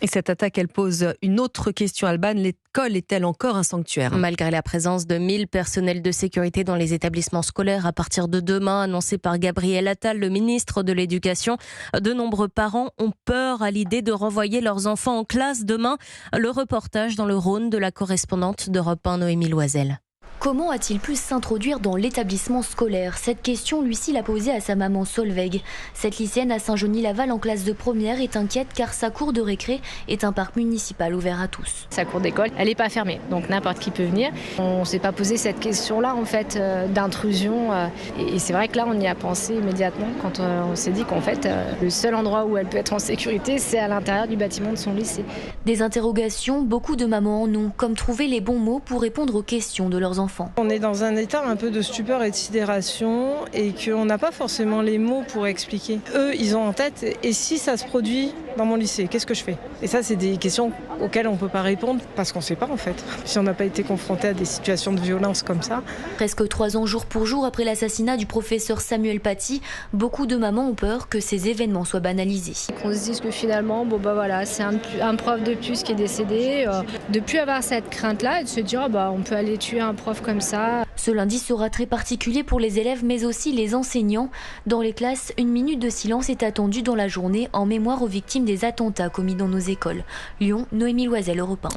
Et cette attaque, elle pose une autre question, Alban. L'école est-elle encore un sanctuaire ? Malgré la présence de 1000 personnels de sécurité dans les établissements scolaires à partir de demain, annoncé par Gabriel Attal, le ministre de l'Éducation, de nombreux parents ont peur à l'idée de renvoyer leurs enfants en classe demain. Le reportage dans le Rhône de la correspondante d'Europe 1, Noémie Loisel. Comment a-t-il pu s'introduire dans l'établissement scolaire ? Cette question, Lucie l'a posée à sa maman Solveig. Cette lycéenne à Saint-Genis-Laval en classe de première est inquiète car sa cour de récré est un parc municipal ouvert à tous. Sa cour d'école, elle n'est pas fermée, donc n'importe qui peut venir. On ne s'est pas posé cette question-là en fait d'intrusion. Et c'est vrai que là, on y a pensé immédiatement quand on s'est dit qu'en fait, le seul endroit où elle peut être en sécurité, c'est à l'intérieur du bâtiment de son lycée. Des interrogations, beaucoup de mamans en ont, comme trouver les bons mots pour répondre aux questions de leurs enfants. On est dans un état un peu de stupeur et de sidération et qu'on n'a pas forcément les mots pour expliquer. Eux, ils ont en tête, et si ça se produit dans mon lycée, qu'est-ce que je fais ? Et ça, c'est des questions auxquelles on ne peut pas répondre parce qu'on ne sait pas en fait. Si on n'a pas été confronté à des situations de violence comme ça. Presque 3 ans jour pour jour après l'assassinat du professeur Samuel Paty, beaucoup de mamans ont peur que ces événements soient banalisés. On se dise que finalement, c'est un prof de plus qui est décédé, de ne plus avoir cette crainte-là et de se dire on peut aller tuer un prof comme ça. Ce lundi sera très particulier pour les élèves mais aussi les enseignants. Dans les classes, 1 minute de silence est attendue dans la journée en mémoire aux victimes des attentats commis dans nos écoles. Lyon, Noémie Loisel, Europe 1.